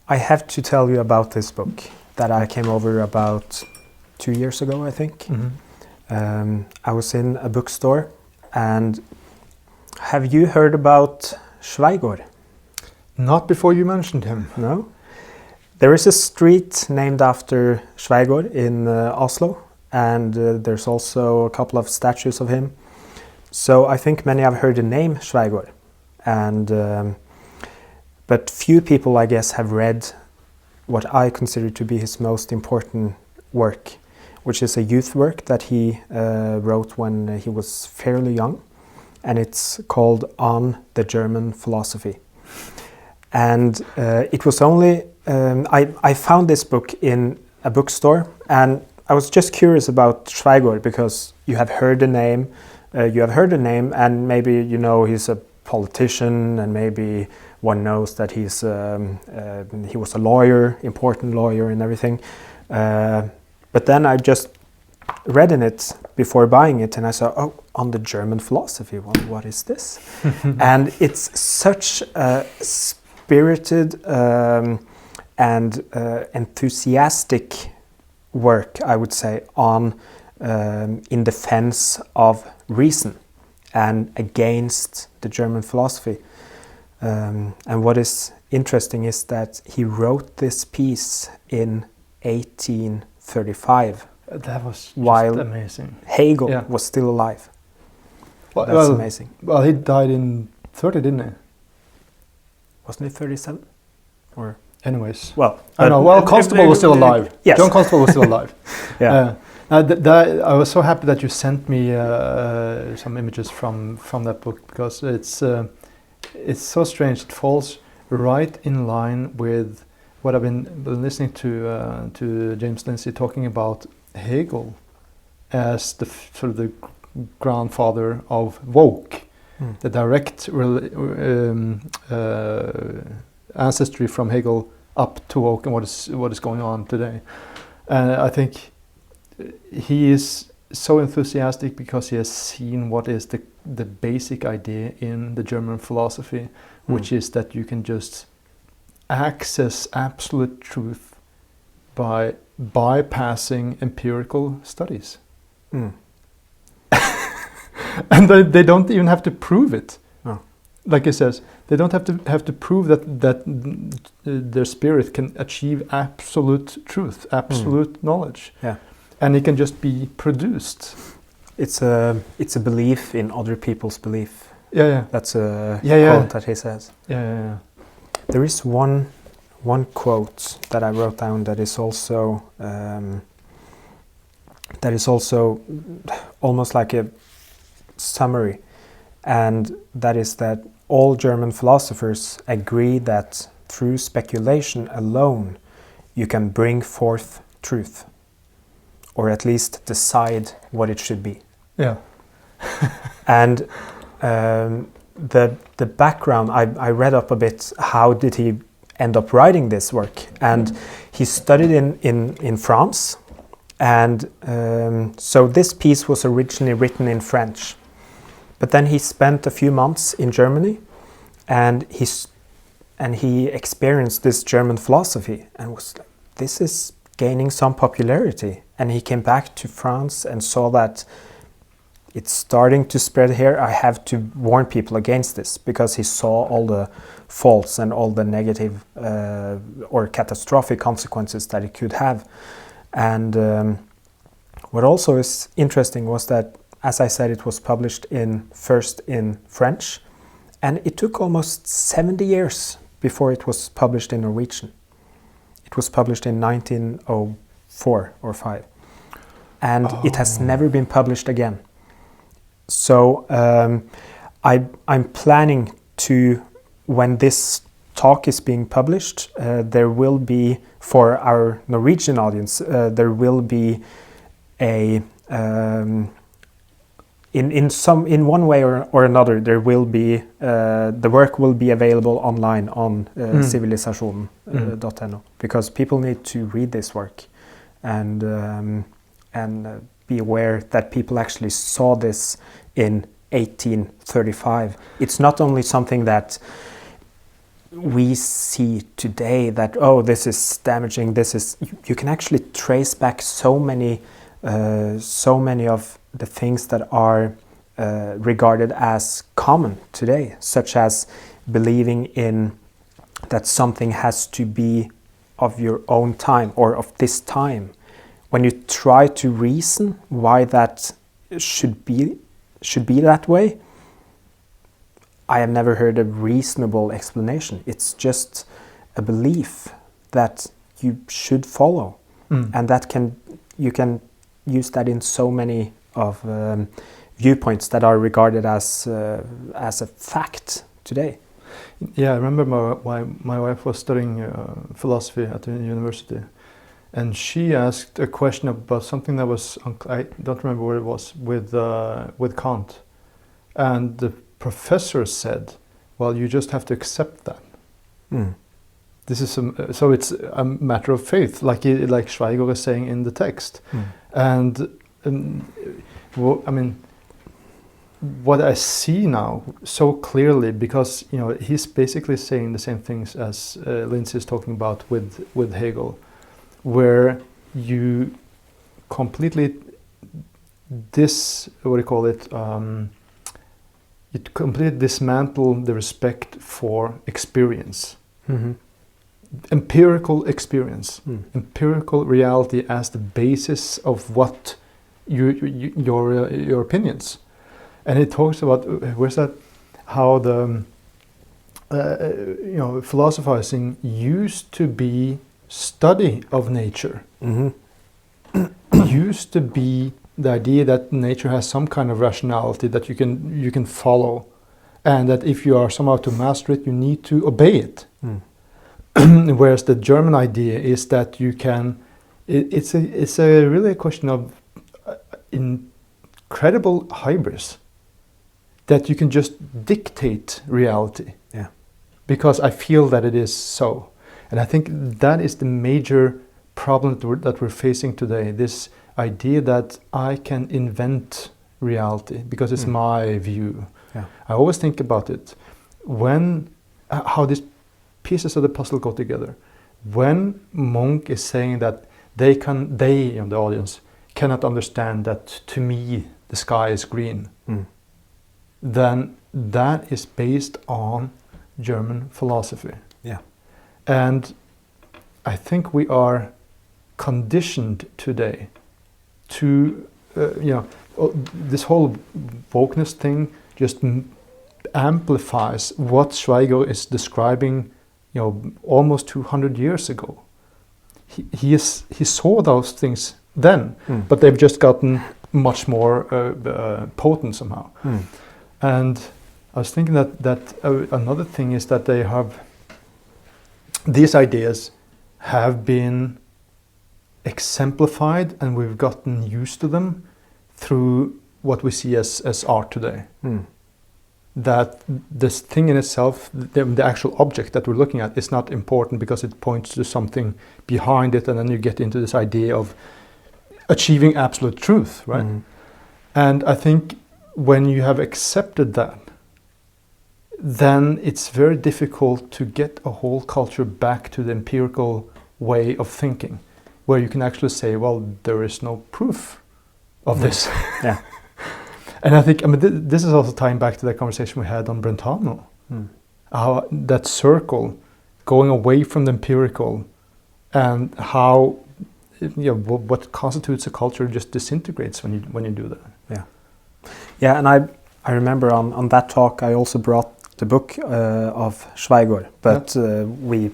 I have to tell you about this book that I came over about 2 years ago, I think. Mm-hmm. I was in a bookstore, and have you heard about Schweigaard? Not before you mentioned him. No? There is a street named after Schweigaard in Oslo, and there's also a couple of statues of him. So I think many have heard the name Schweigaard, and but few people, I guess, have read what I consider to be his most important work, which is a youth work that he wrote when he was fairly young, and it's called On the German Philosophy. And it was only, I found this book in a bookstore, and I was just curious about Schweigaard because you have heard the name, and maybe you know he's a politician, and maybe one knows that he was a lawyer, important lawyer and everything. But then I just read in it before buying it, and I saw, oh, On the German Philosophy, well, what is this? And it's such a spirited and enthusiastic work, I would say, on in defense of reason and against the German philosophy. And what is interesting is that he wrote this piece in 1835. That was just while amazing. Hegel was still alive. Well, That's amazing. Well, he died in 30, didn't he? Wasn't he 37? Or anyways. Well, I know. Well, Constable was still alive. Yes. John Constable was still alive. Yeah. I was so happy that you sent me some images from that book, because it's so strange. It falls right in line with what I've been listening to James Lindsay talking about Hegel as the sort of the grandfather of woke, the direct ancestry from Hegel up to woke and what is going on today. And I think he is so enthusiastic because he has seen what is the basic idea in the German philosophy, which is that you can just access absolute truth by bypassing empirical studies. And they don't even have to prove it. No. Like he says, they don't have to prove that their spirit can achieve absolute truth, absolute knowledge. Yeah. And it can just be produced. It's a belief in other people's belief. Yeah. That's a Yeah. quote that he says. Yeah. There is one quote that I wrote down that is also almost like a summary, and that is that all German philosophers agree that through speculation alone you can bring forth truth, or at least decide what it should be. Yeah. And the background, I read up a bit, how did he end up writing this work? And he studied in France, and so this piece was originally written in French, but then he spent a few months in Germany, and he experienced this German philosophy and was like, this is gaining some popularity. And he came back to France and saw that it's starting to spread here. I have to warn people against this, because he saw all the faults and all the negative or catastrophic consequences that it could have. And what also is interesting was that, as I said, it was published first in French, and it took almost 70 years before it was published in Norwegian. It was published in 1904 or 5, and it has never been published again. So I'm planning to, when this talk is being published, there will be, for our Norwegian audience, there will be a in one way or another, there will be the work will be available online on civilisation.no, because people need to read this work and be aware that people actually saw this in 1835. It's not only something that we see today that this is damaging. This is you can actually trace back so many of the things that are regarded as common today, such as believing in that something has to be of your own time or of this time. When you try to reason why that should be that way, I have never heard a reasonable explanation. It's just a belief that you should follow, and that you can use that in so many of viewpoints that are regarded as a fact today. Yeah, I remember my wife was studying philosophy at the university, and she asked a question about something that was, I don't remember what it was, with Kant, and the professor said, well, you just have to accept that. This is so it's a matter of faith, like Schweigaard is saying in the text. And I mean, what I see now so clearly, because he's basically saying the same things as Lindsay is talking about with Hegel, where you completely you completely dismantle the respect for experience, empirical experience, empirical reality as the basis of what your opinions. And it talks about how the philosophizing used to be study of nature, used to be the idea that nature has some kind of rationality that you can follow, and that if you are somehow to master it, you need to obey it. Whereas the German idea is that you can. It's really a question of incredible hybris, that you can just dictate reality. Yeah. Because I feel that it is so, and I think that is the major problem that we're facing today. This idea that I can invent reality because it's my view. Yeah. I always think about it how these pieces of the puzzle go together. When Monk is saying that the audience cannot understand that to me the sky is green, then that is based on German philosophy. Yeah. And I think we are conditioned today to, this whole wokeness thing just amplifies what Schweigaard is describing, almost 200 years ago. He saw those things then, but they've just gotten much more potent somehow. And I was thinking that another thing is that these ideas have been exemplified, and we've gotten used to them through what we see as art today. That this thing in itself, the actual object that we're looking at, is not important because it points to something behind it, and then you get into this idea of achieving absolute truth, right? And I think when you have accepted that, then it's very difficult to get a whole culture back to the empirical way of thinking, where you can actually say, well, there is no proof of this. Yeah. And I think, this is also tying back to the conversation we had on Brentano. How that circle, going away from the empirical, and how what constitutes a culture just disintegrates when you do that. Yeah. Yeah, and I remember on that talk I also brought the book of Schweigaard, but we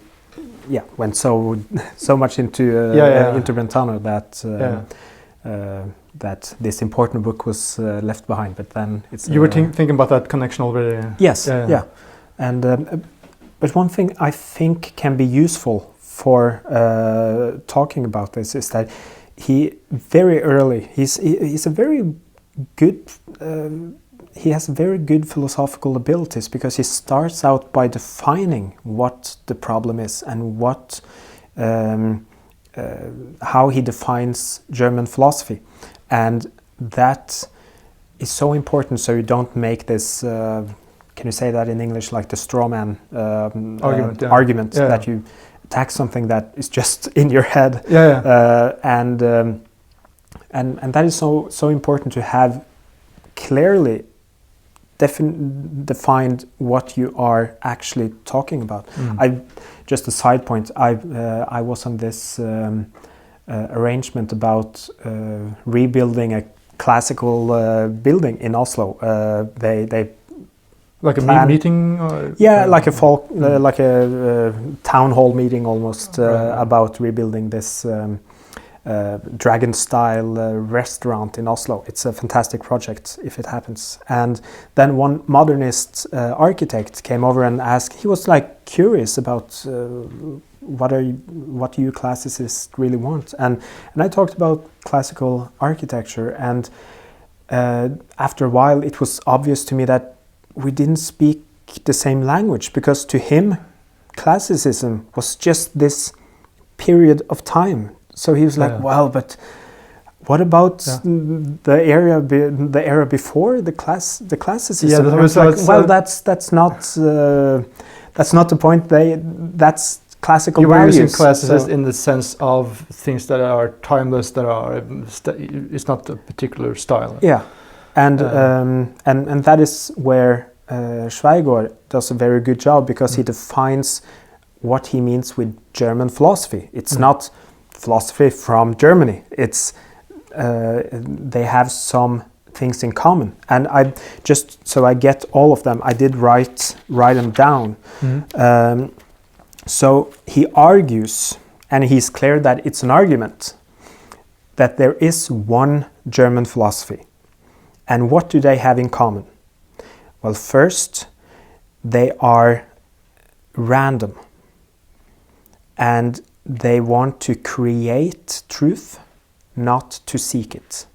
went so much into Brentano that this important book was left behind. But then it's you were thinking about that connection already. Yes, yeah. And but one thing I think can be useful for talking about this is that he very early he's a very good. He has very good philosophical abilities because he starts out by defining what the problem is and what how he defines German philosophy, and that is so important. So you don't make this can you say that in English, like the straw man argument, that you attack something that is just in your head, and that is so important to have clearly defined what you are actually talking about. Just a side point, I was on this arrangement about rebuilding a classical building in Oslo. They like a meeting? Like a like a town hall meeting almost, about rebuilding this dragon-style restaurant in Oslo. It's a fantastic project if it happens. And then one modernist architect came over and asked. He was like curious about what do you classicists really want? And I talked about classical architecture, and after a while it was obvious to me that we didn't speak the same language, because to him classicism was just this period of time. So he was like, well, but what about the era before the classicism? That's not the point. That's classical values. You're using classicist in the sense of things that are timeless, that are it's not a particular style. Yeah, and that is where Schweigaard does a very good job, because he defines what he means with German philosophy. It's not philosophy from Germany. It's they have some things in common, and I just so I get all of them. I did write them down. So he argues, and he's clear that it's an argument, that there is one German philosophy. And what do they have in common? Well, first, they are random, and they want to create truth, not to seek it.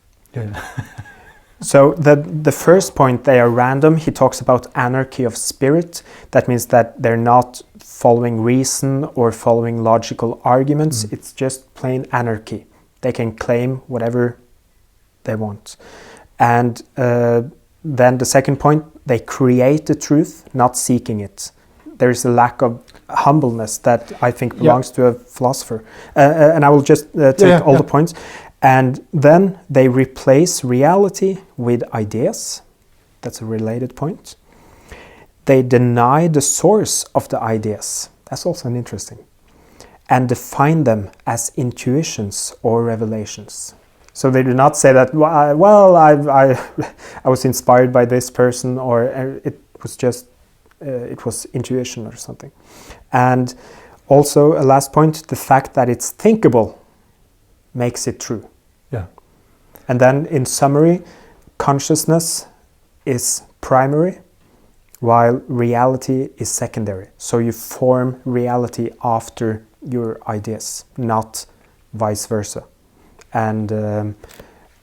So the first point, they are random. He talks about anarchy of spirit. That means that they're not following reason or following logical arguments. It's just plain anarchy. They can claim whatever they want. And then the second point, they create the truth, not seeking it. There is a lack of humbleness that I think belongs to a philosopher. And I will just take all the points. And then they replace reality with ideas. That's a related point. They deny the source of the ideas. That's also an interesting. And define them as intuitions or revelations. So they do not say that, I was inspired by this person, or it was just, it was intuition or something. And also a last point, the fact that it's thinkable makes it true. And then in summary, consciousness is primary, while reality is secondary. So you form reality after your ideas, not vice versa. And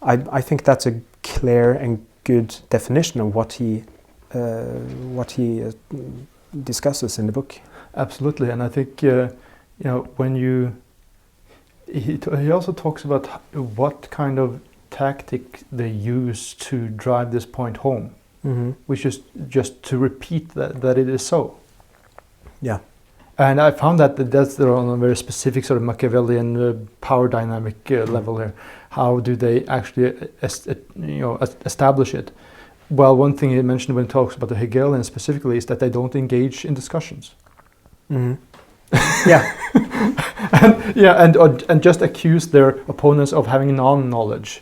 I think that's a clear and good definition of what he discusses in the book. Absolutely, and I think when he also talks about what kind of tactic they use to drive this point home, which is just to repeat that it is so. Yeah. And I found that's on a very specific sort of Machiavellian power dynamic level here. How do they actually establish it? Well, one thing he mentioned when he talks about the Hegelians specifically is that they don't engage in discussions. And just accuse their opponents of having non-knowledge,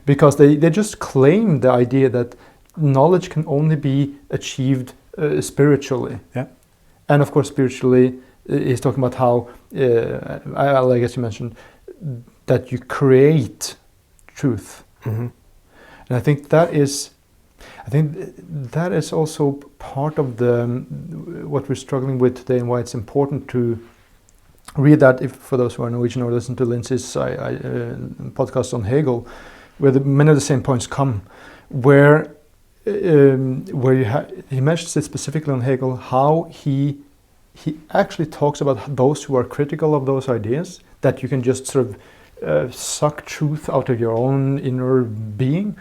because they just claim the idea that knowledge can only be achieved spiritually. And of course, spiritually, he's talking about how, I guess you mentioned, that you create truth. And I think that is also part of what we're struggling with today, and why it's important to read that, for those who are Norwegian, or listen to Lindsay's podcast on Hegel, where many of the same points come, where he mentions it specifically on Hegel, how he actually talks about those who are critical of those ideas, that you can just sort of suck truth out of your own inner being.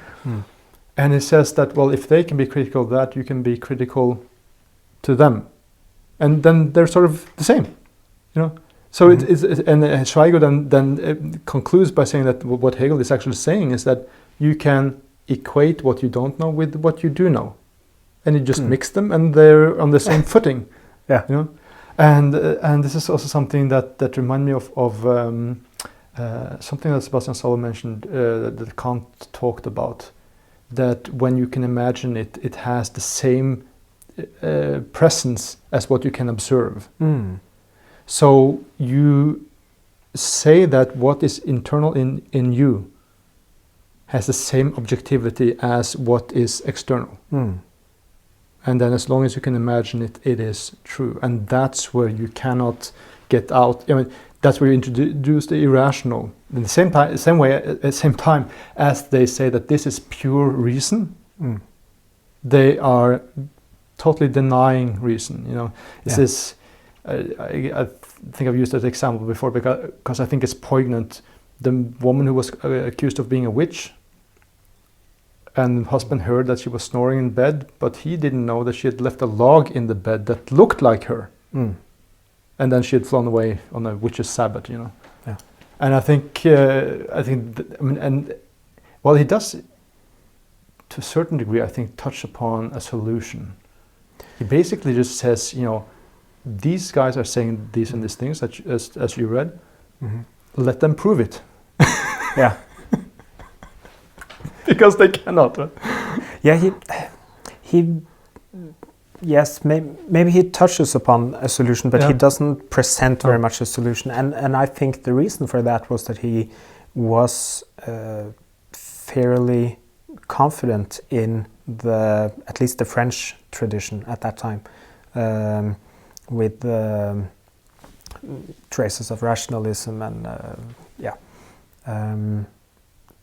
And he says that, well, if they can be critical of that, you can be critical to them, and then they're sort of the same, you know. So and Schweigaard then concludes by saying that what Hegel is actually saying is that you can equate what you don't know with what you do know, and you just mix them, and they're on the same footing. Yeah, you know. And this is also something that reminds me of something that Sebastian Solo mentioned that Kant talked about. That when you can imagine it, it has the same presence as what you can observe. So you say that what is internal in you has the same objectivity as what is external. And then as long as you can imagine it, it is true. And that's where you cannot get out. I mean, that's where you introduce the irrational. In the same way, at the same time as they say that this is pure reason, they are totally denying reason. You know, this is. I think I've used that example before because I think it's poignant. The woman who was accused of being a witch, and the husband heard that she was snoring in bed, but he didn't know that she had left a log in the bed that looked like her. And then she had flown away on a witch's Sabbath, you know. Yeah. And I think and well, he does, to a certain degree, I think, touch upon a solution. He basically just says, you know, these guys are saying these and these things, as you read. Let them prove it. Yeah. Because they cannot. Yeah, yes, maybe he touches upon a solution, but he doesn't present very much a solution. And I think the reason for that was that he was fairly confident in at least the French tradition at that time. With traces of rationalism and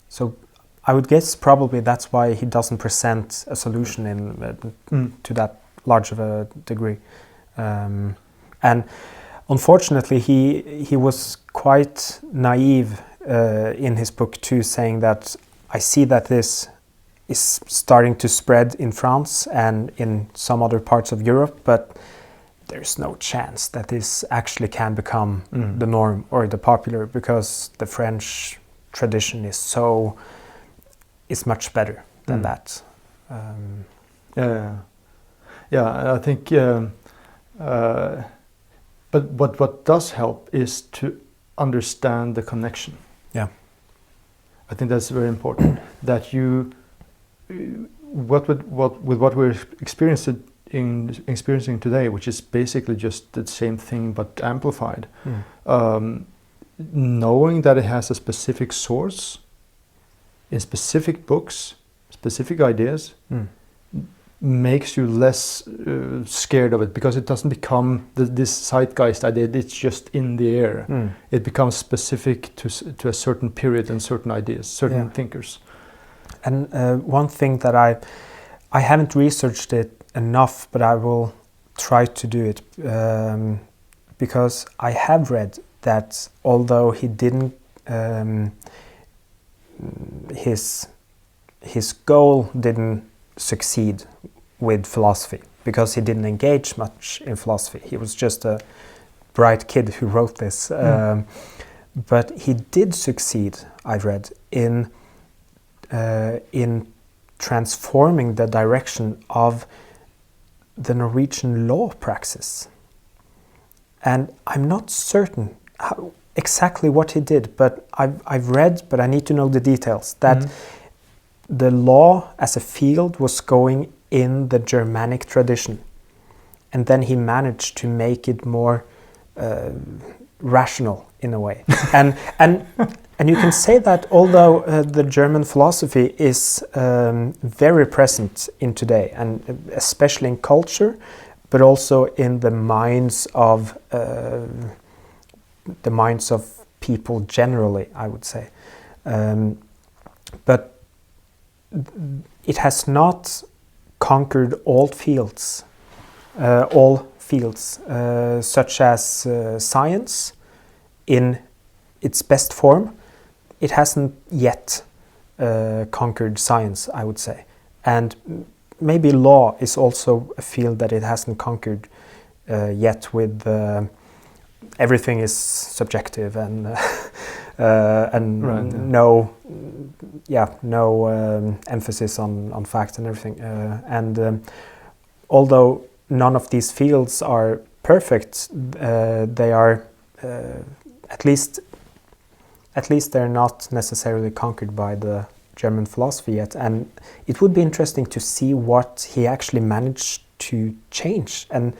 so I would guess probably that's why he doesn't present a solution to that large of a degree, and unfortunately he was quite naive in his book too, saying that I see that this is starting to spread in France and in some other parts of Europe, but there's no chance that this actually can become the norm or the popular, because the French tradition is much better than that. I think. But what does help is to understand the connection. Yeah, I think that's very important. That you, with what we're experiencing today, which is basically just the same thing but amplified, knowing that it has a specific source in specific books, specific ideas, makes you less scared of it, because it doesn't become this zeitgeist idea. It's just in the air. It becomes specific to a certain period and certain ideas, certain thinkers. And one thing that I haven't researched it enough, but I will try to do it, because I have read that although he didn't, his goal didn't succeed with philosophy, because he didn't engage much in philosophy. He was just a bright kid who wrote this. But he did succeed, I read, in transforming the direction of the Norwegian law praxis. And I'm not certain exactly what he did, but I've read, but I need to know the details, that the law as a field was going in the Germanic tradition, and then he managed to make it more rational in a way. and you can say that although the German philosophy is very present in today, and especially in culture, but also in the minds of people generally, I would say, but it has not conquered all fields, such as science in its best form. It hasn't yet conquered science, I would say. And maybe law is also a field that it hasn't conquered yet. With everything is subjective and right, no emphasis on facts and everything. Although none of these fields are perfect, they are at least they're not necessarily conquered by the German philosophy yet. And it would be interesting to see what he actually managed to change. And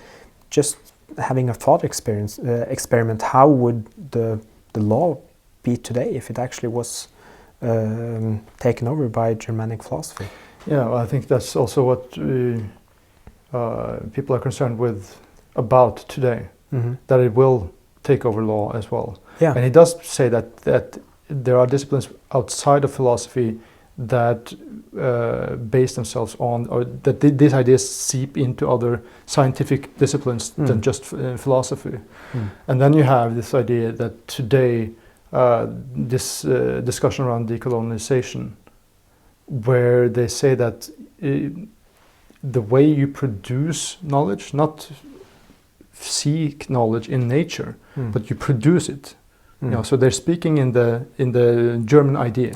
just having a thought experiment, how would the law be today if it actually was taken over by Germanic philosophy? Yeah, well, I think that's also what people are concerned with about today, that it will take over law as well. Yeah. And he does say that there are disciplines outside of philosophy that base themselves on, or that these ideas seep into other scientific disciplines than just philosophy. And then you have this idea that today, this discussion around decolonization, where they say that the way you produce knowledge, not seek knowledge in nature, but you produce it. You know, so they're speaking in the German idea,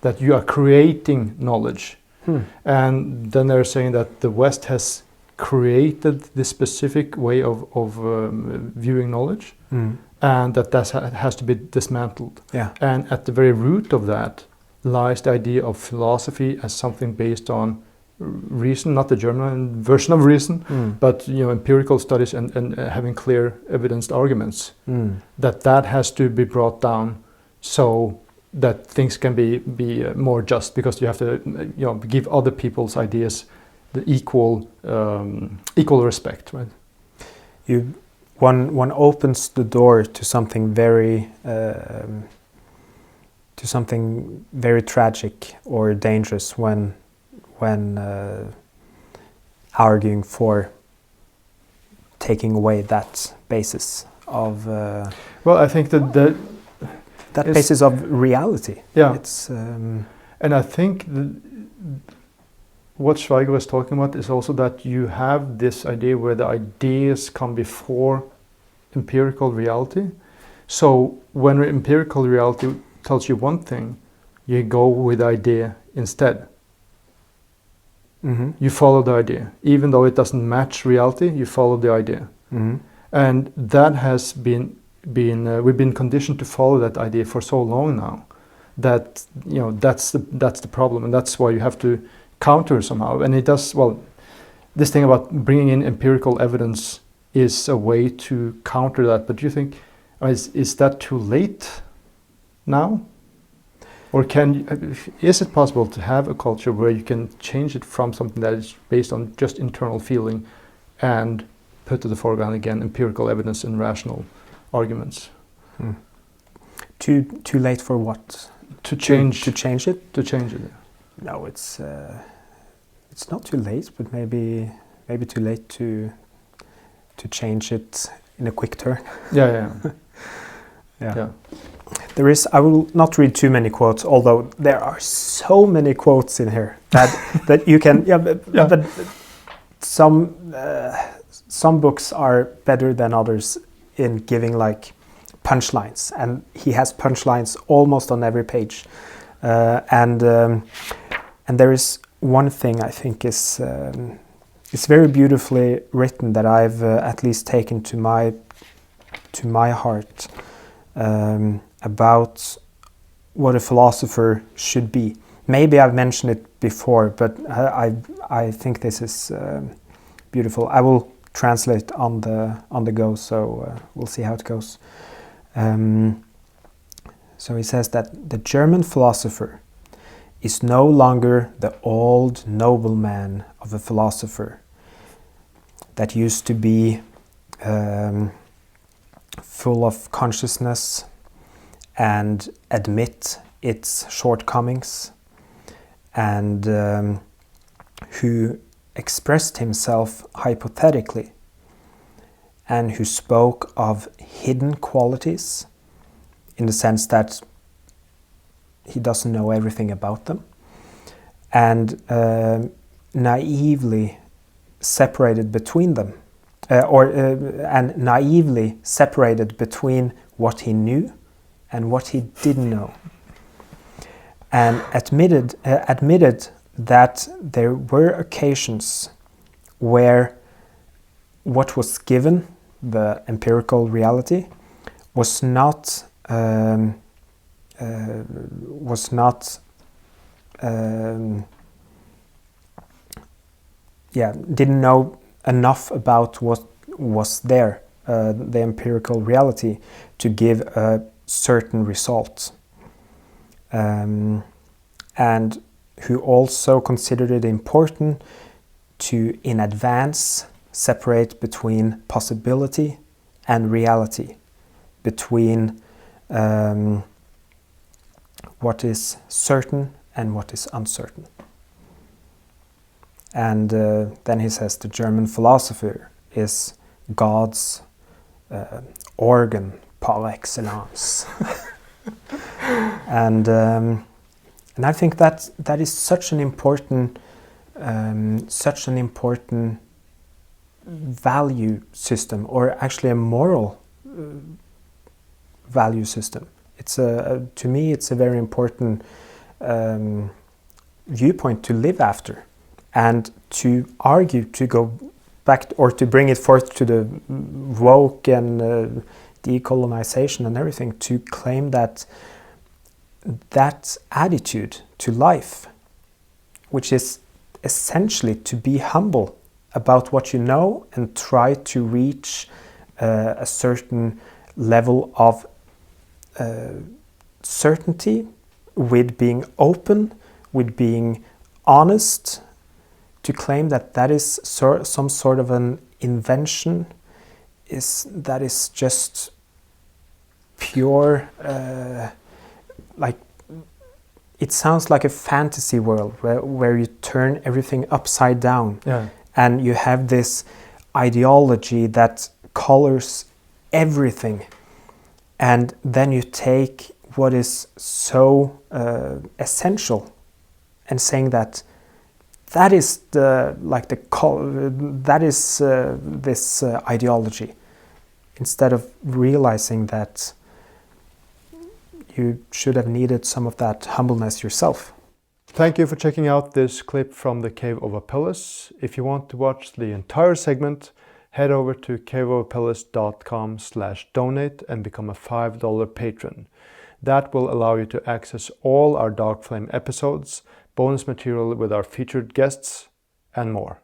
that you are creating knowledge, and then they're saying that the West has created this specific way of viewing knowledge, and that has to be dismantled. And at the very root of that lies the idea of philosophy as something based on reason, not the German version of reason, but empirical studies and having clear evidenced arguments. That has to be brought down so that things can be more just, because you have to give other people's ideas the equal respect, right? One opens the door to something very tragic or dangerous when arguing for taking away that basis of well, I think that basis of reality. It's and I think what Schweigaard was talking about is also that you have this idea where the ideas come before empirical reality. So when empirical reality tells you one thing, you go with the idea instead. You follow the idea, even though it doesn't match reality. You follow the idea, and that has been we've been conditioned to follow that idea for so long now that that's the problem, and that's why you have to counter somehow. And it does well. This thing about bringing in empirical evidence is a way to counter that. But do you think is that too late now? Or is it possible to have a culture where you can change it from something that is based on just internal feeling and put to the foreground again empirical evidence and rational arguments? Too late for what? To change it? To change it. No, it's not too late, but maybe too late to change it in a quick turn. Yeah. I will not read too many quotes, although there are so many quotes in here that you can. But some books are better than others in giving like punchlines, and he has punchlines almost on every page. And there is one thing I think is very beautifully written that I've at least taken to my heart. About what a philosopher should be. Maybe I've mentioned it before, but I think this is beautiful. I will translate on the go, so we'll see how it goes. So he says that the German philosopher is no longer the old nobleman of a philosopher that used to be full of consciousness and admit its shortcomings, and who expressed himself hypothetically, and who spoke of hidden qualities in the sense that he doesn't know everything about them, and naively separated between them, and naively separated between what he knew and what he didn't know, and admitted that there were occasions where what was given, the empirical reality, was not didn't know enough about what was there, the empirical reality, to give a certain result. And who also considered it important to, in advance, separate between possibility and reality, between what is certain and what is uncertain. And then he says the German philosopher is God's organ par excellence. And I think that is such an important value system, or actually a moral value system. It's to me it's a very important viewpoint to live after, and to argue, to go back, or to bring it forth to the woke and decolonization and everything, to claim that attitude to life, which is essentially to be humble about what you know and try to reach a certain level of certainty, with being open, with being honest, to claim that is some sort of an invention, that is just pure, like, it sounds like a fantasy world where you turn everything upside down. Yeah. And you have this ideology that colors everything, and then you take what is so essential and saying that is this ideology, instead of realizing that you should have needed some of that humbleness yourself. Thank you for checking out this clip from the Cave of Apelles. If you want to watch the entire segment, head over to caveofapelles.com/donate and become a $5 patron. That will allow you to access all our Dark Flame episodes, bonus material with our featured guests, and more.